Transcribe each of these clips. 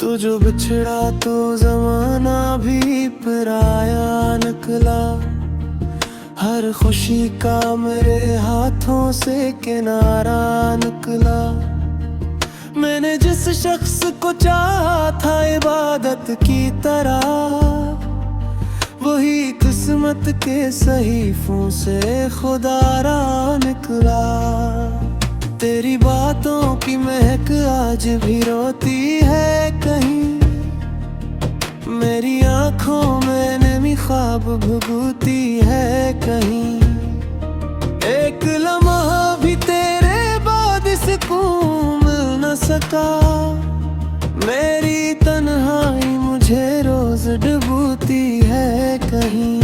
तू जो बिछड़ा तो जमाना भी पराया निकला। हर खुशी का मेरे हाथों से किनारा निकला। मैंने जिस शख्स को चाहा था इबादत की तरह, वही किस्मत के सहीफों से खुदारा निकला। तेरी बातों की महक आज भी रोती है कहीं, मेरी आंखों में नमी ख्वाब भुगती है कहीं। एक लम्हा भी तेरे बाद सुकून मिल न सका, मेरी तन्हाई मुझे रोज डूबती है कहीं।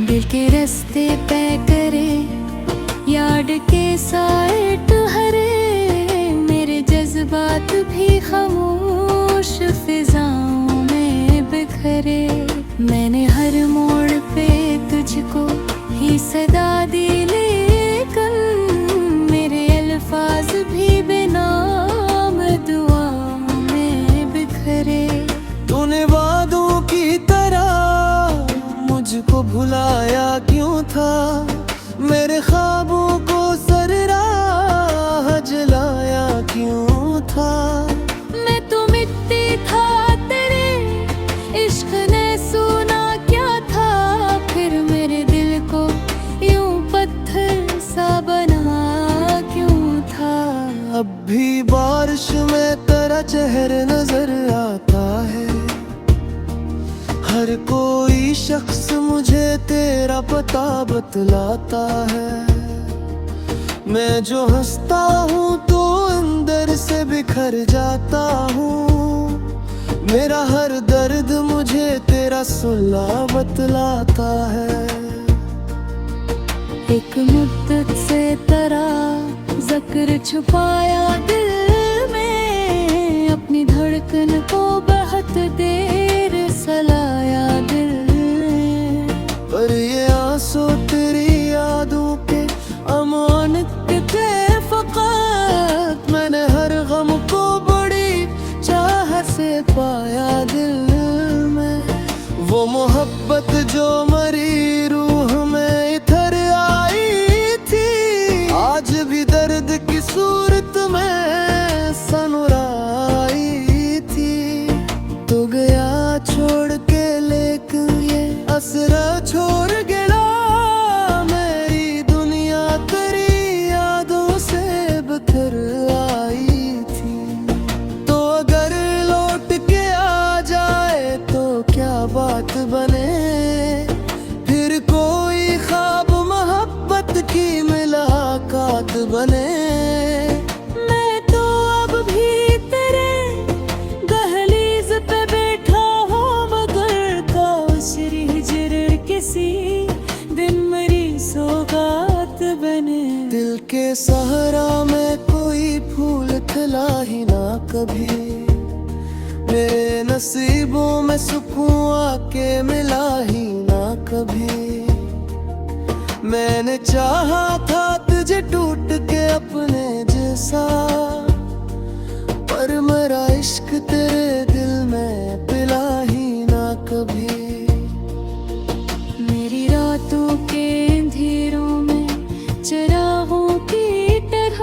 दिल के रास्ते पे करे यार्ड के साइड हरे, मेरे जज्बात भी खामोश फिजाओं में बिखरे। मैंने हर मोड़ पे तुझको ही सदा दी, लेकिन मेरे अल्फाज भी बेनाम दुआओं में बिखरे। तूने वादों की तरह मुझको भुलाया क्यों था, मेरे ख्वाबों को सरराह जलाया क्यों था। मैं तो मिट्टी था तेरे इश्क ने सुना क्या था, फिर मेरे दिल को यूं पत्थर सा बना क्यों था। अब भी बारिश में तेरा चेहरा नजर आता है, हर कोई शख्स मुझे तेरा पता बतलाता है। मैं जो हंसता हूँ तो अंदर से बिखर जाता हूँ, मेरा हर दर्द मुझे तेरा सुल्ला बतलाता है। एक मुद्दत से तेरा जिक्र छुपाया दिल में, अपनी धड़कन को बहुत देर सलाया दिल में। पर ये आंसू तेरी यादों के अमानत थे फकत, मैंने हर गम को बड़ी चाह से पाया दिल में। वो मोहब्बत जो मरी रूह में इधर आई थी, आज भी दर्द की सूरत में सनुराई थी। तो गया छोड़ के लेकिन ये असरा छोड़ गया, मेरी दुनिया तेरी यादों से बिखर आई थी। तो अगर लौट के आ जाए तो क्या बात बने, फिर कोई ख्वाब मोहब्बत की मुलाकात बने। मैं तो अब भी तेरे दहलीज पे बैठा हूँ, मगर काशरी हिजर किसी दिन मेरी सौगात बने। दिल के सहारा में कोई फूल खिला ही ना कभी, मेरे नसीबों में सुकून आके मिला ही ना कभी। मैंने चाहा था तुझे टूट के अपने जैसा, पर मेरा इश्क तेरे दिल में पिला ही ना कभी। मेरी रातों के अंधेरों में चिरागों की तरह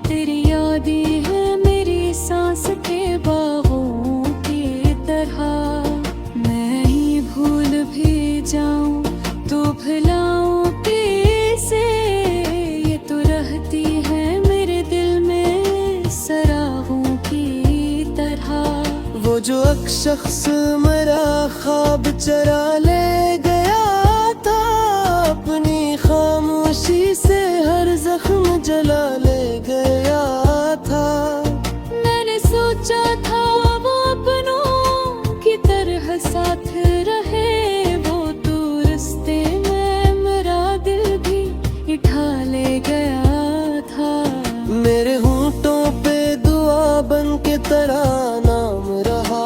तेरी यादें हैं मेरी सांस के बागों की तरह। मैं ही भूल भी जाऊं तो भुलाऊं कैसे, ये तो रहती है मेरे दिल में सराहों की तरह। वो जो एक शख्स मेरा ख्वाब चरा ले गया था, अपनी खामोशी से हर जख्म जला ले गया था। मैंने सोचा था वो अपनों की तरह साथ रहे, वो तो रास्ते में मेरा दिल भी उठा ले गया था। मेरे होंठों पे दुआ बन के तेरा नाम रहा,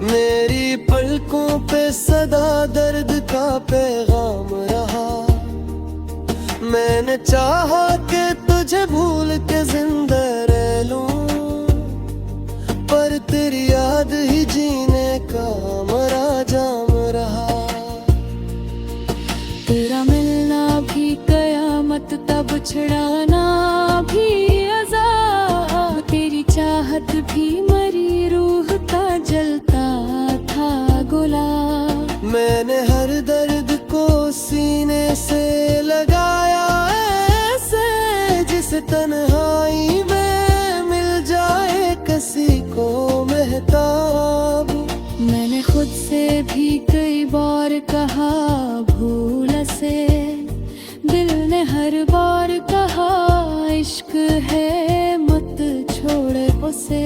मेरी पलकों पे सदा दर्द का पैगाम रहा। मैंने चाहा कि तुझे भूल के जिंदा रह लूं, बिछड़ाना भी अज़ाब, तेरी चाहत भी मरी रूह का जलता था गुलाब। मैंने हर दर्द को सीने से लगाया ऐसे, जिसे तन्हाई में मिल जाए किसी को महताब। मैंने खुद से भी कई बार कहा भूल से, दिल ने हर बार कहा इश्क है मत छोड़ उसे।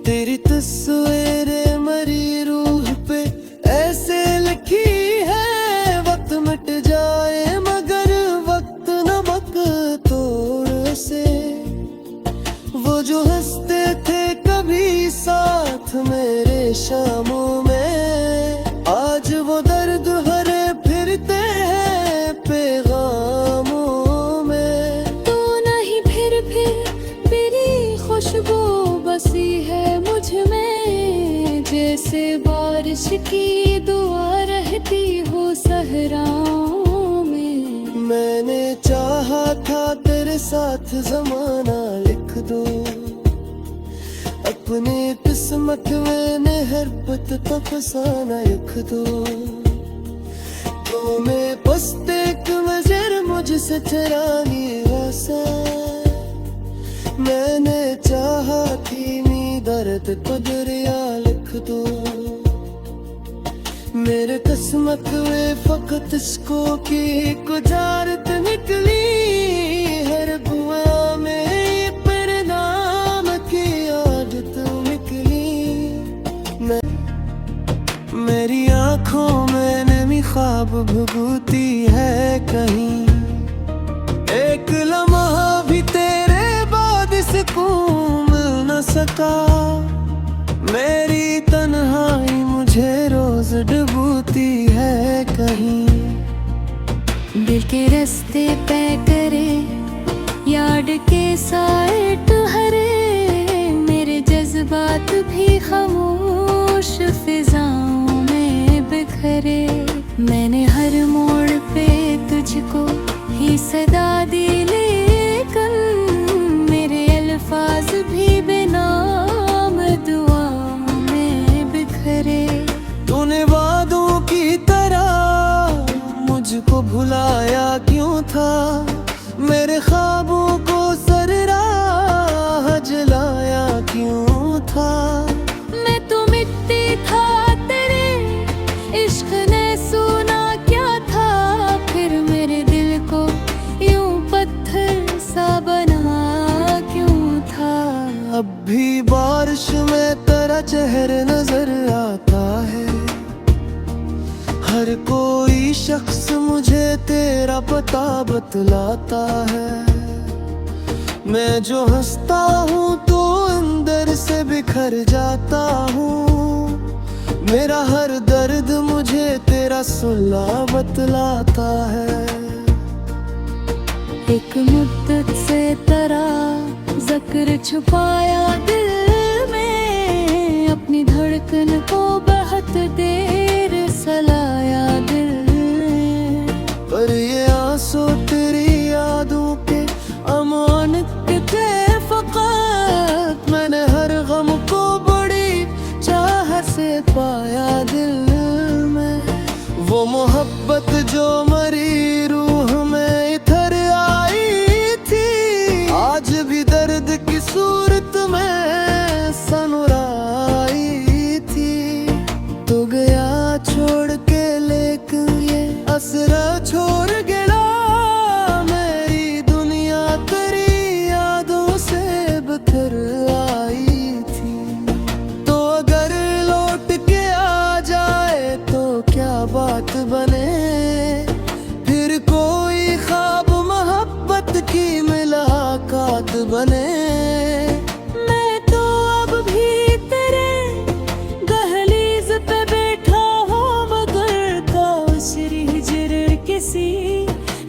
तेरी तस्वीरें मरी रूह पे ऐसे लिखी है, वक्त मिट जाए मगर वक्त न वक्त तोड़ से। वो जो हंसते थे कभी साथ मेरे शामों में, आज वो दर्द भरे फिरते हैं पैगामों में। तू नहीं फिर मेरी खुशबू बसी है मुझ में, जैसे बारिश की दुआ रहती हो सहराओं में। मैंने चाहा था तेरे साथ ज़माना लिख दो, अपने किस्मत में नहर पत का फसाना लिख दो। तो मैं बसते नजर मुझसे चरानी आसा, मैंने चाहा थी नी दर्द को दरिया लिख दो। मेरे किस्मत में फकत इसको की गुजारत निकली, हर बुआ में परिणाम की आदत निकली। मेरी आंखों में नमी ख्वाब भभूती है कहीं, एक लम्हा भी तेरे बाद सुकून मिल न सका। मेरी तन्हाई मुझे रोज डूबती है कहीं। दिल के रास्ते पे करे यार्ड के साइट हरे, मेरे जज्बात भी खामोश फिजाओं में बिखरे। मैंने हर मोड़ पे तुझको ही सदा दी, लेकिन मेरे अल्फाज भी बेनाम दुआओं में बिखरे। तूने वादों की तरह मुझको भुलाया क्यों था, मेरे ख्वाबों को सरराह जलाया क्यों था। मैं तो मिट्टी था तेरे इश्क ने सुना क्या था, फिर मेरे दिल को यूं पत्थर सा बना क्यों था। अब भी बारिश में तेरा चेहरा नजर आता है, हर कोई शख्स मुझे तेरा पता बतलाता है। मैं जो हंसता हूँ तो अंदर से बिखर जाता हूँ, मेरा हर दर्द मुझे तेरा सुलह बतलाता है। एक मुद्दत से तेरा जिक्र छुपाया दिल में, अपनी धड़कन को बहुत देर सलाया दिल में। पर ये आंसू तेरी यादों के अमानत थे फकत, मैंने हर गम को बड़ी चाह से पाया दिल में। वो मोहब्बत जो मरी रूह में इधर आई थी, आज भी दर्द की सूरत में सनुराई थी। तो गया छोड़ के लेकिन ये असरा छोड़ गया, मेरी दुनिया तेरी यादों से बिखर आई थी। तो अगर लौट के आ जाए तो क्या बात बने, फिर कोई ख्वाब मोहब्बत की मुलाकात बने। मैं तो अब भी तेरे दहलीज पे बैठा हूँ, मगर काशरी हिजर किसी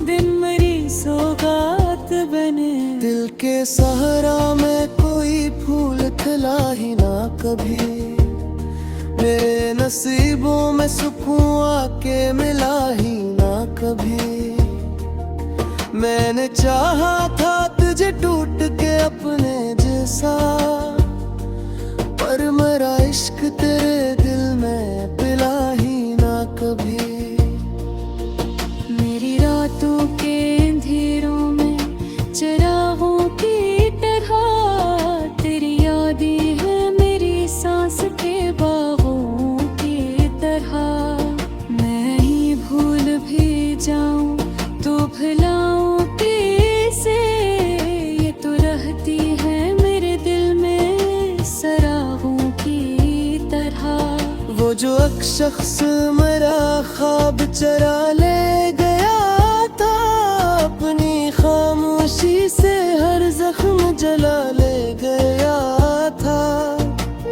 दिन मेरी सौगात बने। दिल के सहारा में कोई फूल खिला ही ना कभी, मेरे नसीबों में सुकून आके मिला ही ना कभी। मैंने चाहा था तुझे टूट के अपने जैसा, पर मेरा इश्क तेरे दिल में पिला ही ना कभी। मेरी रातों के अंधेरों में चिरागों की तरह तेरी यादें हैं मेरी सांस के बागों की तरह। मैं ही भूल भी जाऊं तो भुलाऊं कैसे, ये तो रहती है मेरे दिल में सराहों की तरह। वो जो एक शख्स मेरा ख्वाब चरा ले गया था, अपनी खामोशी से हर जख्म जला ले गया था।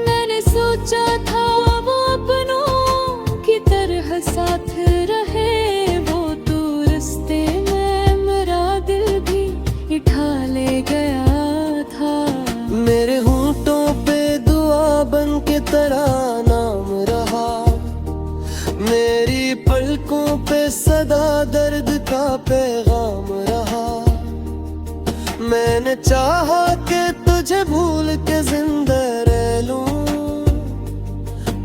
मैंने सोचा था वो अपनों की तरह साथ रहे, वो तो रास्ते में मेरा दिल भी उठा ले गया था। मेरे होंठों पे दुआ बन के तेरा नाम रहा, मेरी पलकों पे सदा दर्द का पैगाम रहा। मैंने चाहा कि तुझे भूल के जिंदा रह लूं,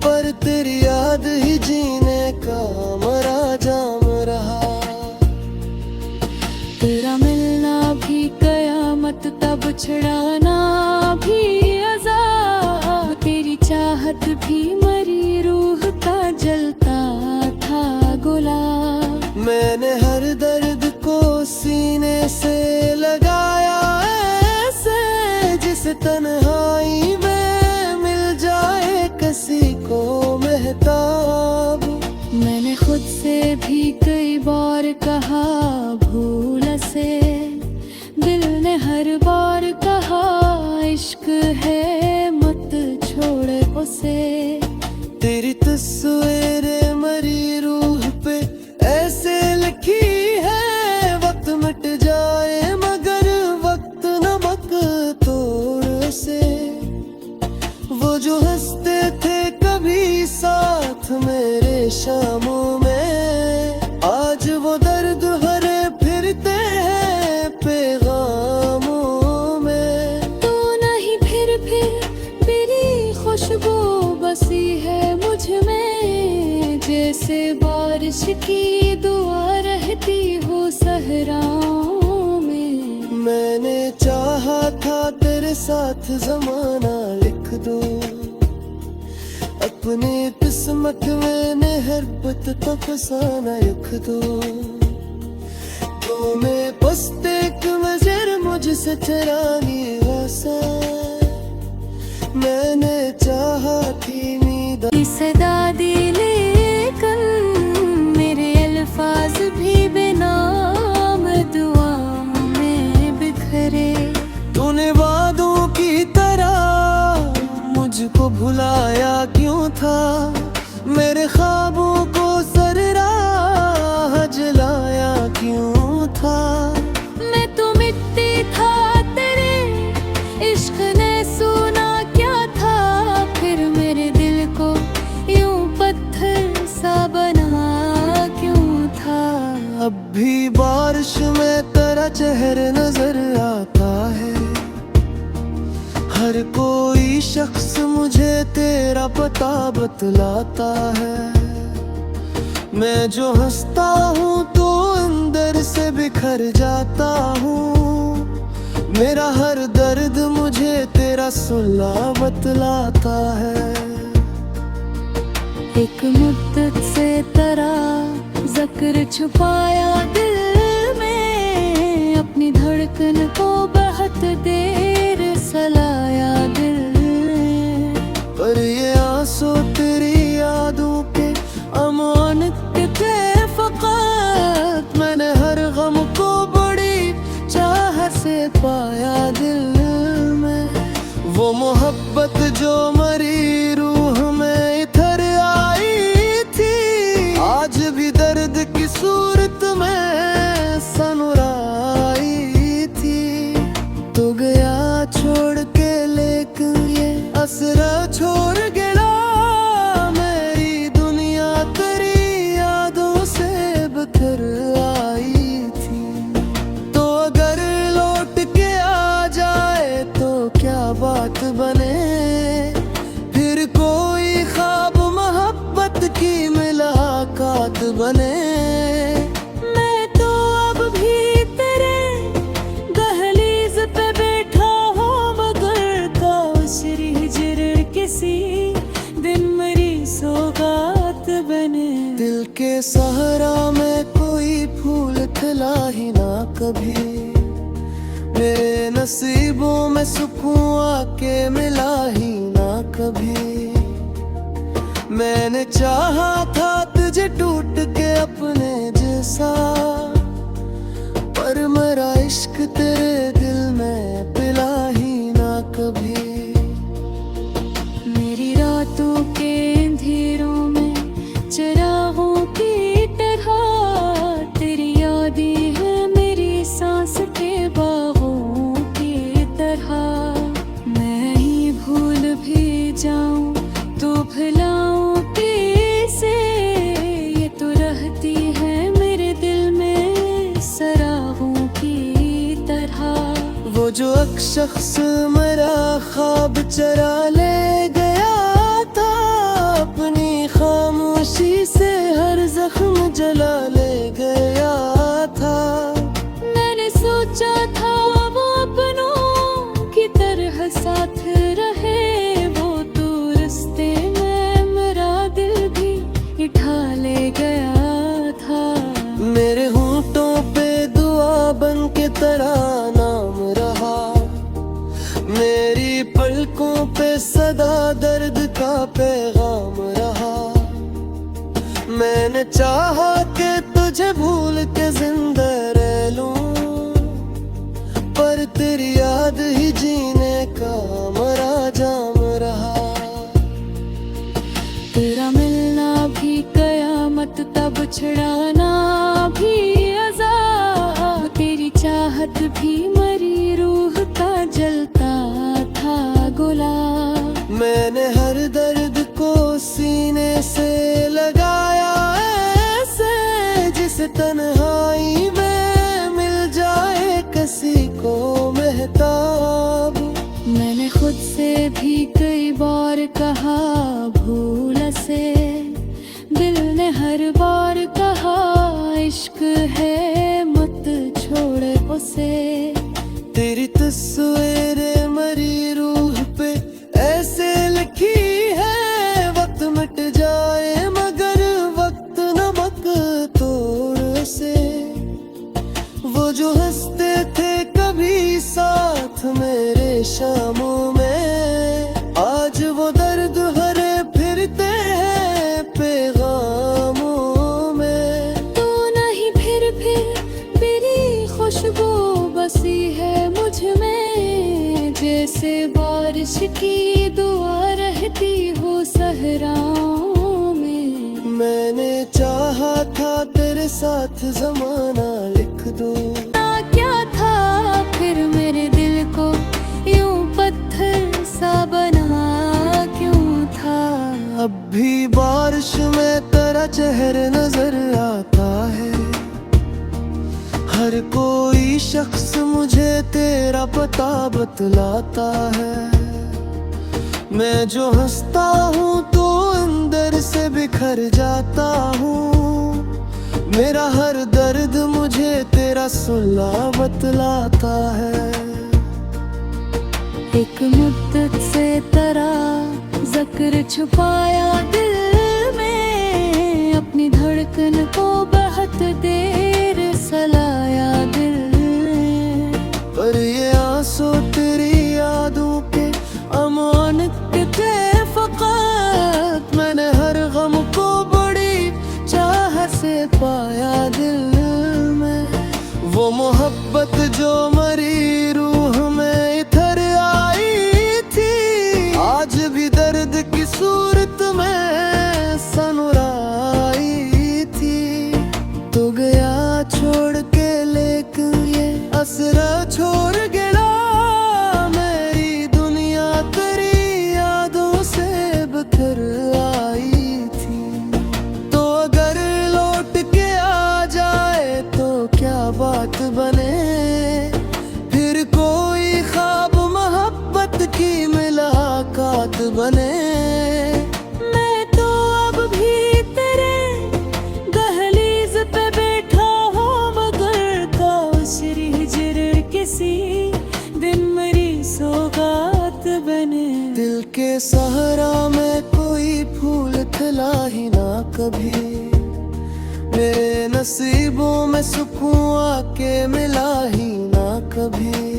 पर तेरी याद ही जीने का मरा जाम रहा। तेरा मिलना भी कयामत तब छुड़ाना भी अज़ाब, तेरी चाहत भी मरी रूह का जलता था गुलाब। मैंने हर दर्द को सीने से लगाया ऐसे, जिसे तन्हाई में मिल जाए किसी को महताब। मैंने खुद से भी कई बार कहा भूल से, दिल ने हर बार कहा इश्क है मत छोड़ उसे। तेरी तस्वीर मरी रूह पे ऐसे लिखी है, वक्त मिट जाए मगर वक्त नमक तोड़ से। वो जो हंसते थे कभी साथ मेरे शामों में, आज वो दर्द भरे फिरते हैं पैगामों में। तू नहीं फिर मेरी खुशबू बसी है मुझ में, जैसे बारिश की दुआ रहती हो सहराओं में। मैंने चाहा था तेरे साथ जमाना लिख दूं, अपनी किस्मत में नहरबत तो फसाना लिख दूं। तो मैं पस्तेक नजर मुझसे चरानी वैसा, मैंने चाहा थी नींद सदा दिले कल मेरे अल्फाज भी बेनाम दुआओं में बिखरे। तूने वादों की तरह मुझको भुलाया क्यों था, मेरे ख्वाबों को सरराह जलाया क्यों था। मैं तो मिट्टी था तेरे इश्क ने सुना क्या था, फिर मेरे दिल को यूं पत्थर सा बना क्यों था। अब भी बारिश में तेरा चेहरा नजर आता है, हर कोई शख्स मुझे तेरा पता बतलाता है। मैं जो हंसता हूँ तो अंदर से बिखर जाता हूँ, मेरा हर दर्द मुझे तेरा सुलह बतलाता है। एक मुद्दत से तेरा जिक्र छुपाया दिल में, अपनी धड़कन को बहुत देर सलाया दिल में। पर ये आंसू तेरी यादों के अमानत थे फकत, मैंने हर गम को बड़ी चाह से पाया दिल में। वो मोहब्बत जो मरी रूह में इधर आई थी, आज भी दर्द की सूरत में सनुराई थी। तो गया छोड़ के लेकिन ये असरा छोड़ गया, मेरी दुनिया तेरी यादों से बिखर आई थी। क्या बात बने, फिर कोई ख्वाब मोहब्बत की मुलाकात बने। मैं तो अब भी तेरे दहलीज पे बैठा हूँ, मगर काशरी हिजर किसी दिन मेरी सौगात बने। दिल के सहारा में कोई फूल खिला ही ना कभी, मेरे नसीबों में सुकून आके मिला ही ना कभी। मैंने चाहा था तुझे टूट के अपने जैसा, पर मेरा इश्क तेरे दिल में पिला ही ना कभी। मेरी रातों के अंधेरों में चिरागों की तरह तेरी यादें हैं मेरी सांस के बागों की तरह। मैं ही भूल भी जाऊं तो भुलाऊं कैसे, ये तो रहती है मेरे दिल में सराहों की तरह। वो जो एक शख्स मेरा ख्वाब चरा ले गया था, अपनी खामोशी से हर जख्म जला ले गया था। मैंने सोचा था वो अपनों की तरह साथ रहे, वो तो रास्ते में मेरा दिल भी उठा ले गया था। मेरे होंठों पे दुआ बन के तेरा नाम रहा, मेरी पलकों पे सदा दर्द का पैगाम रहा। मैंने चाहा कि तुझे भूल के जिंदा रह लूं, पर तेरी याद ही जीने का मरा जाम रहा। तेरा मिलना भी कयामत तब छड़ाना भी अज़ाब, तेरी चाहत भी मरी रूह का जलता था गुलाब। मैंने हर दर्द को सीने से लगाया ऐसे, जिस तन्हाई में मिल जाए किसी को महताब। मैंने खुद से भी कई बार कहा भूल से, दिल ने हर बार कहा इश्क है मत छोड़ उसे। तेरी तस्वीर मरी रूह पे ऐसे लिखी है, वक्त मिट जाए मगर वक्त नमक तोड़ से। वो जो हंसते थे कभी साथ मेरे शामों में, आज वो दर्द भरे फिरते हैं पैगामों में। तू नहीं फिर मेरी खुशबू बसी है मुझ में, जैसे बारिश की दुआ रहती हो सहराओं में। मैंने चाहा था तेरे साथ जमाना लिख दूं, क्या था फिर मेरे दिल को यूं पत्थर सा बना क्यों था। अब भी बारिश में तेरा चेहरा नजर आता है, हर कोई शख्स मुझे तेरा पता बतलाता है। मैं जो हंसता हूँ तो अंदर से बिखर जाता हूँ, मेरा हर दर्द मुझे तेरा सुलह बतलाता है। एक मुद्दत से तेरा जिक्र छुपाया दिल में, अपनी धड़कन को बहुत देर सलाया दिल में। पर ये आंसू तेरी यादों के अमानत थे फकत, मैंने हर गम को बड़ी चाह से पाया दिल में। वो मोहब्बत जो मरी रूह में इधर आई थी, आज भी दर्द की सूरत में सनुराई थी। तो गया छोड़ के लेकिन ये असरा छोड़ गया बने। मैं तो अब भी तेरे दहलीज पे बैठा हूँ, मगर काशरी हिजर किसी दिन मेरी सौगात बने। दिल के सहारा में कोई फूल खिला ही ना कभी, मेरे नसीबों में सुकून आके मिला ही ना कभी।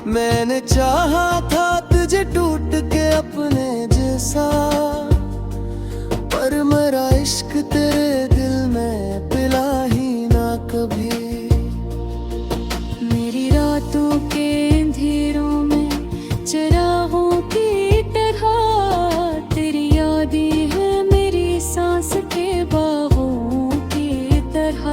मैंने चाहा था तुझे टूट के अपने जैसा, पर मेरा इश्क तेरे दिल में पिला ही ना कभी। मेरी रातों के अंधेरों में चिरागों की तरह तेरी यादें हैं मेरी सांस के बागों की तरह।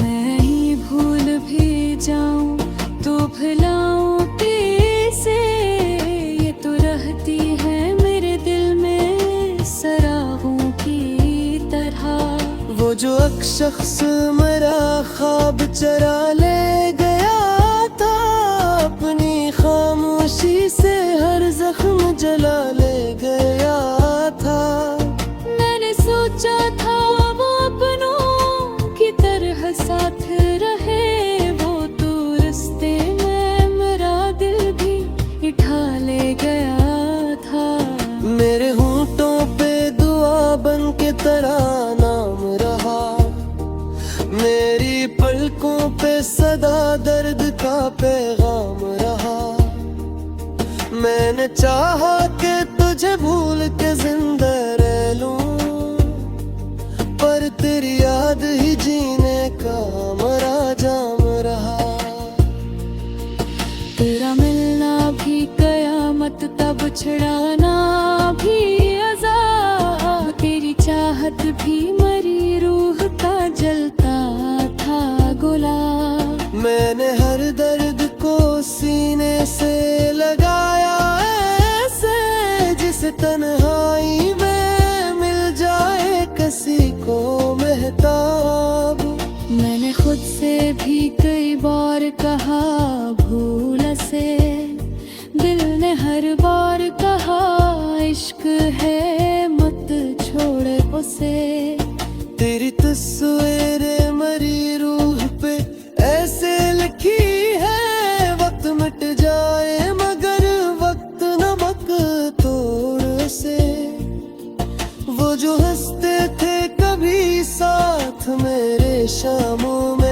मैं ही भूल भी जाऊं तो भुलाऊं कैसे, ये तो रहती है मेरे दिल में सराहों की तरह। वो जो एक शख्स मेरा ख्वाब चरा ले गया था, अपनी खामोशी से हर जख्म जला ले गया था। मैंने सोचा था वो अपनों की तरह साथ रहे, वो तो रास्ते में मेरा दिल भी उठा ले गया था। मेरे होंठों पे दुआ बन के तेरा नाम रहा, मेरी पलकों पे सदा दर्द का पैगाम रहा। मैंने चाहा कि तुझे भूल के जिंदा रह लूं, पर तेरी याद ही जीने का मरा जाम रहा। तेरा मिलना भी कयामत तब छुड़ाना भी अज़ाब, तेरी चाहत भी मरी रूह का जलता था गुलाब। मैंने हर दर्द को सीने से लगाया ऐसे, जिसे तन्हाई में मिल जाए किसी को महताब। मैंने खुद से भी कई बार कहा भूल से, दिल ने हर बार कहा इश्क है मत छोड़ उसे। तेरी तस्वीरें मरी रूह पे ऐसे लिखी है, वक्त मिट जाए मगर वक्त नमक तोड़ से। वो जो हंसते थे कभी साथ मेरे शामों में,